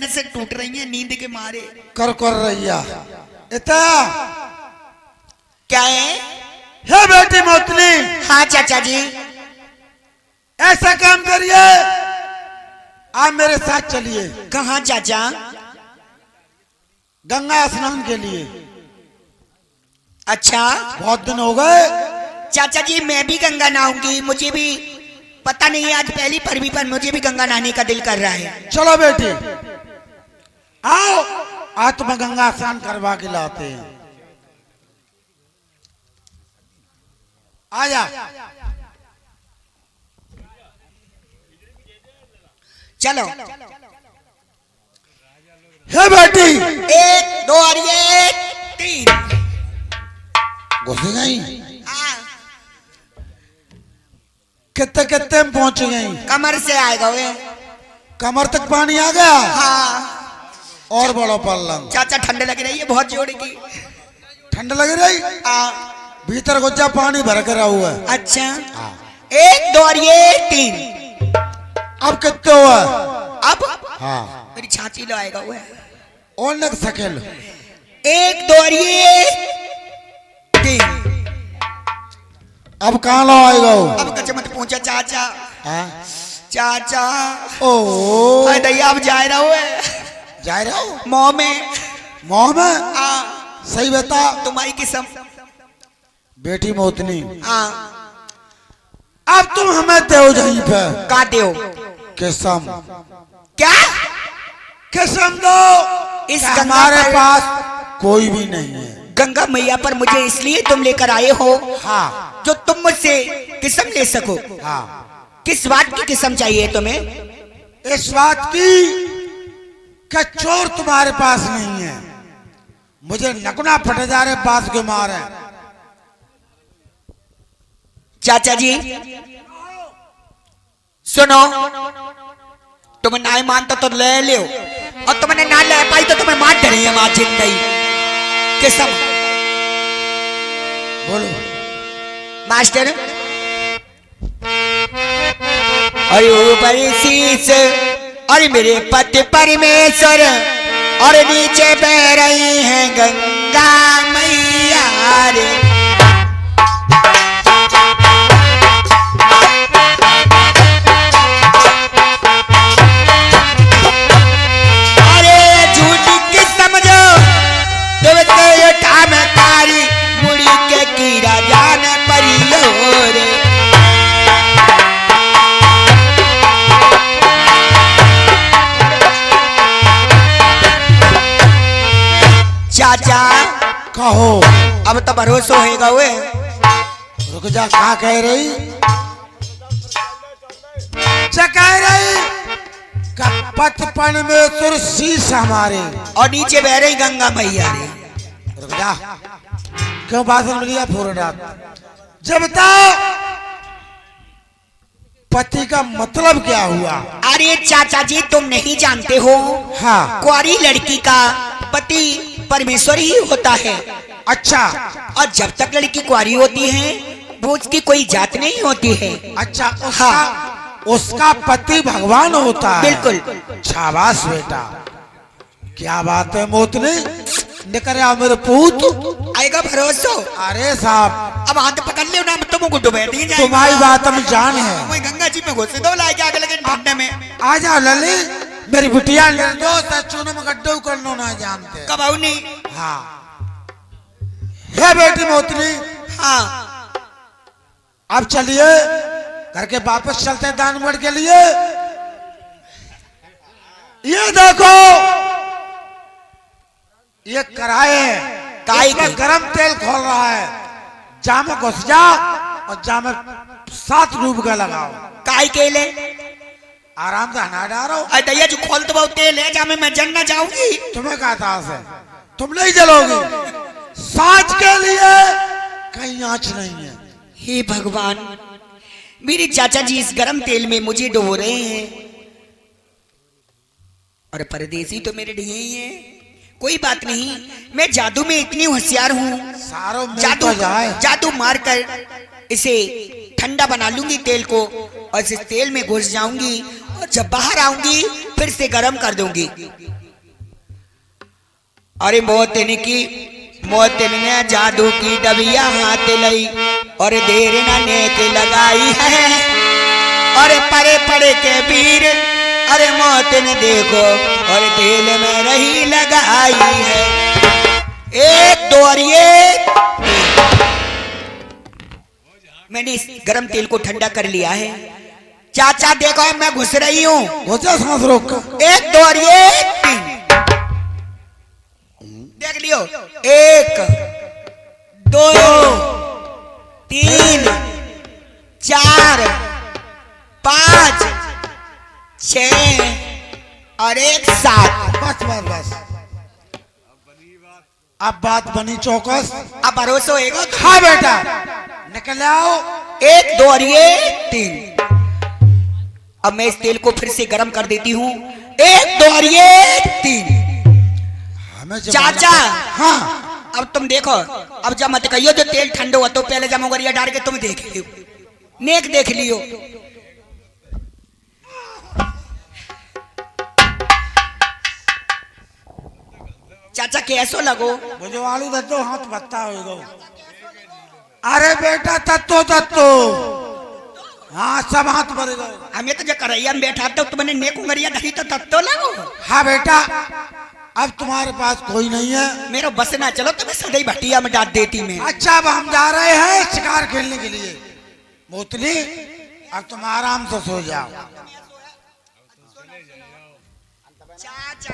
से टूट रही हैं नींद के मारे। कर रैया इतना क्या है? हे बेटी मोतनी, हाँ चाचा जी। ऐसा काम करिए, आप मेरे साथ चलिए। कहाँ चाचा? गंगा स्नान के लिए। अच्छा बहुत दिन हो गए। चाचा जी मैं भी गंगा नहाऊंगी, मुझे भी पता नहीं है, आज पहली परवी पर मुझे भी गंगा नहाने का दिल कर रहा है। चलो बेटी आओ, आज तुम्हें गंगा स्नान करवा के लाते हैं। आजा। चलो। हे बेटी, 1 2 और ये 3। घुस गई। हाँ। कितने कितने में पहुंच गई? कमर से आएगा वे। कमर तक पानी आ गया। हाँ। और बड़ो पल्लंग। चाचा ठंड लग रही है बहुत जोर की। ठंड लग रही? भीतर गुज्जा पानी भर कर हुआ है। अच्छा 1 2 और ये 3। अब कितने हुआ? अब हाँ मेरी छाती लो आएगा वो। और न सकेल। 1 2 और ये 3। अब कहाँ लो आएगा? अब कच्चे मत पूछा चाचा। हाँ? चाचा ओ दैया अब जा रहा है। जा रहा हूँ मोह में। मोह में? सही बता। तुम्हारी किस्म। बेटी मोतनी, हाँ अब तुम हमें दो जहीं पे। का दो? कसम। क्या कसम दो इस कि हमारे पास कोई भी नहीं है। गंगा मैया पर मुझे इसलिए तुम लेकर आए हो? हाँ। जो तुम मुझसे किस्म ले सको। हाँ। किस बात की किस्म चाहिए तुम्हें? इस बात की कि चोर तुम्हारे पास नहीं है। मुझे नकुना फटेदारे बात के मारे। चाचा जी सुनो, तुम ना मानता तो ले लो, और तुमने ना ले पाई तो तुम्हें मार डरी है मां जिंदगी। किस्म बोलो मास्टर। अरे ऊपर शीश और मेरे पति परमेश्वर, और नीचे बह रही हैं गंगा मैया रे। अरे झूठी की समझो तुम तो ये कारी मुड़ी के कीड़ा जान परियो रे। चाचा कहो। अब तो भरोसा होएगा वे। रुक जा, क्या कह रही? क्या कह रही? पथ परमेश्वर शीश हमारे, और नीचे बह रही गंगा मैया रे। रुक जा, क्यों बादल मिलिया फोड़ रात? जब तक पति का मतलब क्या हुआ? अरे चाचा जी तुम नहीं जानते हो? हाँ। कुंवारी लड़की का पति परमेश्वर ही होता है। अच्छा। और जब तक लड़की कुंवारी होती है वो उसकी कोई जात नहीं होती है। अच्छा उसका पति भगवान होता है। बिल्कुल। शाबाश बेटा, क्या बात है मोतनी। निकल आ मेरे पूत। आएगा भरोसा। अरे साहब अब हाथ पकड़ ले ना, तुम गुड्डू बैठ ही जाएगा। तुम्हारी बात हम जान है। मैं गंगा जी में घुस दो लाए आगे लगे ठंडे में। आ जाओ लली, मेरी बिटिया निर्दोष है, चूनो में गड्ढे करना ना जानते। कब आओ नहीं? हाँ। हे बेटी मोतनी, हाँ। अब चलिए घर के वापस चलते हैं दानगढ़ के लिए। ये देखो ये कराए काई का गरम तेल खोल रहा है। जामे घुस जा और जामे 7 डूब का लगाओ। काई के ले आराम से हना डालो। अरे दैया जो खोल तो बहुत तेल है, जामे मैं जलना जाऊंगी। तुम्हें कहा था से तुम नहीं जलोगी। सांच के लिए कहीं आंच नहीं है। हे भगवान, मेरे चाचा जी इस गरम तेल में मुझे डुबो रहे हैं, और परदेसी तो मेरे ढेर ही हैं। कोई बात नहीं, मैं जादू में इतनी होशियार हूँ। जादू मार कर इसे ठंडा बना लूंगी तेल को, और इस तेल में घुस जाऊंगी, और जब बाहर आऊंगी फिर से गरम कर दूंगी। अरे मोतिन ने जादू की डबिया हाथ लई और देर न नेक लगाई है। और परे परे के वीर अरे मोतिन देखो और तेल में रही लगाई है। एक दो और ये मैंने इस गरम तेल को ठंडा कर लिया है। चाचा देखो मैं घुस रही हूँ। सांस रोक। एक दो और ये तीन देख लियो। एक दो तीन चार पाँच छः और एक सात। बस बस बस अब बात बनी चौकस। अब भरोसा होएगा। हाँ बेटा निकल आओ। एक दो और ये तीन। अब मैं इस तेल को फिर से गर्म कर देती हूँ। एक दो और ये तीन। चाचा हाँ अब तुम देखो। अब जब मत कहियो जो तेल ठंडा हुआ तो पहले जब मोगरिया डाल के तुम देख लियो। नेक देख लियो। चाचा कैसो लगो? मुझे आलू दत्तो हाथ बत्ता होगा। अरे बेटा तत्तो हाँ सब हाथ भर गए। हमें तो जो करैया में बैठा तो तुमने नेक उंगरिया धरी तो तत्तो लगो। हाँ बेटा अब तुम्हारे पास कोई नहीं है। मेरा बस ना चलो तो मैं सदैव भटिया में डाल देती मैं। अच्छा अब हम जा रहे हैं शिकार खेलने के लिए। मोतनी अब तुम आराम से सो जाओ। चाचा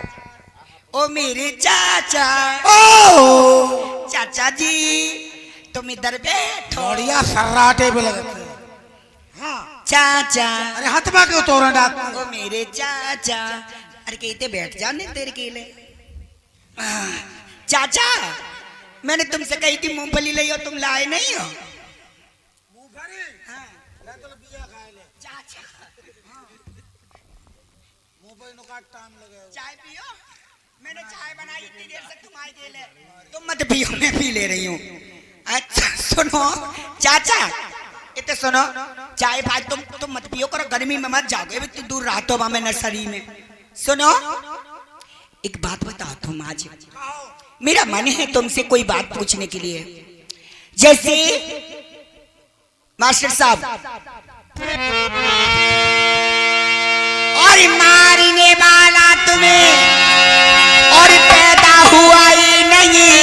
ओ मेरे चाचा। ओ चाचा जी तुम इधर बैठो। बढ़िया सर्राटे पे लगते। हाँ चाचा। अरे हाथ में क्यों तोरण डालते? ओ मेरे चाचा। अरे कहते बैठ जाने तेरे के लिए। चाचा मैंने तुमसे कही थी मूंगफली लाई हो तुम लाए नहीं हो। चाचा चाय पियो। मैंने चाय बनाई इतनी देर से तुम आए गेले। तुम मत पियो मैं पी ले रही हूँ। अच्छा सुनो चाचा इतने सुनो चाय भाई तुम मत पियो करो। गर्मी में मत जाओगे इतनी दूर रातों में नर्सरी में। सुनो एक बात बताओ तुम आज मेरा मन है तुमसे कोई बात पूछने के लिए। जैसे मास्टर साहब और मारने वाला तुम्हें और पैदा हुआ ही नहीं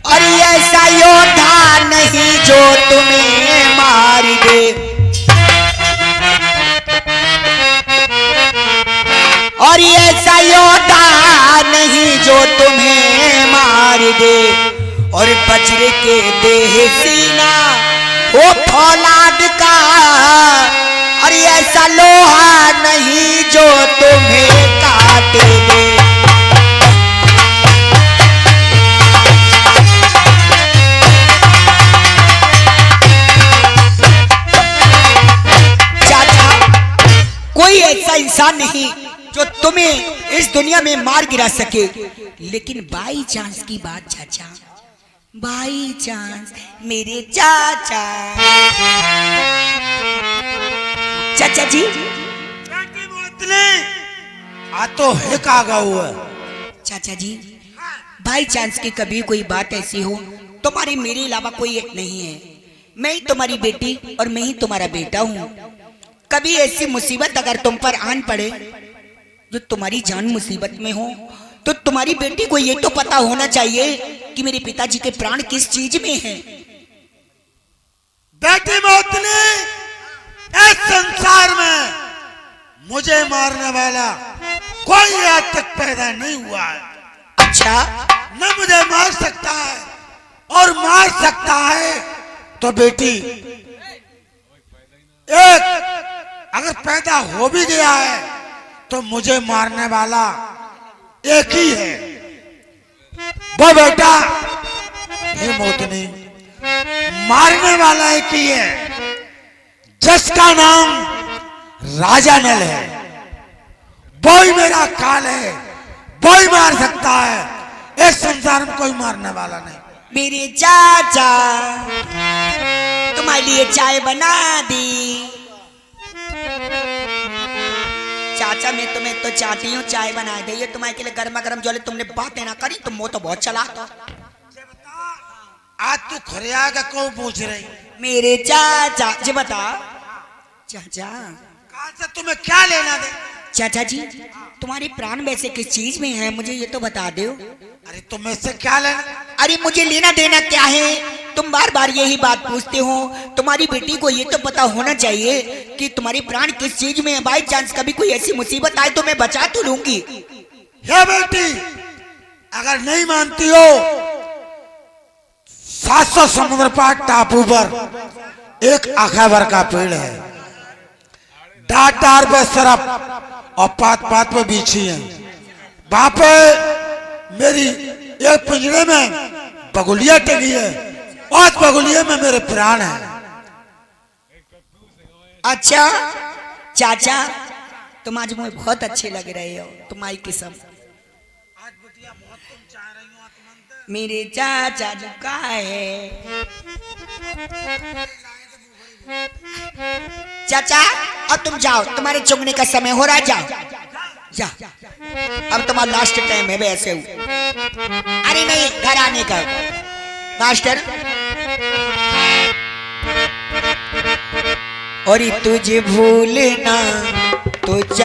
और ऐसा योद्धा नहीं जो तुम्हें मार दे और ऐसा योद्धा नहीं जो तुम्हें मार दे और वज्र के देह सीना हो फौलाद का और ऐसा लोहा नहीं जो तुम्हें काट दे। चाचा कोई ऐसा इंसान नहीं जो तुम्हें इस दुनिया में मार गिरा सके। लेकिन बाई चांस की बात चाचा बाई चांस मेरे चाचा। चाचा जी आ तो हिक आ गया। चाचा जी बाई चांस की कभी कोई बात ऐसी हो तुम्हारे मेरे अलावा कोई एक नहीं है। मैं ही तुम्हारी बेटी और मैं ही तुम्हारा बेटा हूँ। कभी ऐसी मुसीबत अगर तुम पर आन पड़े जो तुम्हारी जान मुसीबत में हो तो तुम्हारी बेटी को ये तो पता होना चाहिए कि मेरे पिताजी के प्राण किस चीज में हैं। बेटी मोतनी इस संसार में मुझे मारने वाला कोई आज तक पैदा नहीं हुआ है। अच्छा न मुझे मार सकता है और मार सकता है तो बेटी एक अगर पैदा हो भी गया है तो मुझे मारने वाला एक ही है वो बेटा हे मोतनी मारने वाला एक ही है जिसका नाम राजा नल है। वो ही मेरा काल है वो ही मार सकता है। इस संसार में कोई मारने वाला नहीं। मेरे चाचा तुम्हारे लिए चाय बना दी। चाचा मैं तुम्हें तो चाहती हूँ चाय बना दे, ये तुम्हारे के लिए गर्मा गर्म जोले, तुमने बातें ना करी, तुम वो तो बहुत चला तो। आज तू खरिया का क्यों पूछ रही? मेरे चाचा जी बता। चाचा कहाँ से तुम्हें क्या लेना दे? चाचा जी तुम्हारे प्राण वैसे किस चीज में है, मुझे ये तो बता दो। अरे तुम्हें से क्या लेना? अरे मुझे लेना देना क्या है, तुम बार बार यही बात पूछते हो। तुम्हारी बेटी को ये तो पता होना चाहिए कि तुम्हारी प्राण किस चीज में है। बाई चांस कभी कोई ऐसी मुसीबत आए तो मैं बचा तो लूंगी। हे बेटी, अगर नहीं मानती हो, 700 समुद्र पार टापू पर एक अखाबर का पेड़ है, डाट डार पे सरफ और पात पात पे बीछी है। वहां पे मेरी एक पिंजरे में बगुलिया टिकी है, और उस बगुलिया में मेरे प्राण है। अच्छा चाचा तुम आज मुझे बहुत अच्छे लग रहे हो, तुम्हारी किस्म। मेरे चाचा जी का है। चाचा अब तुम जाओ, तुम्हारे चुगने का समय हो रहा है, जाओ जा। अब तुम्हारा लास्ट टाइम है वैसे हूँ। अरे नहीं घर आने का मास्टर। और तुझे भूलना तो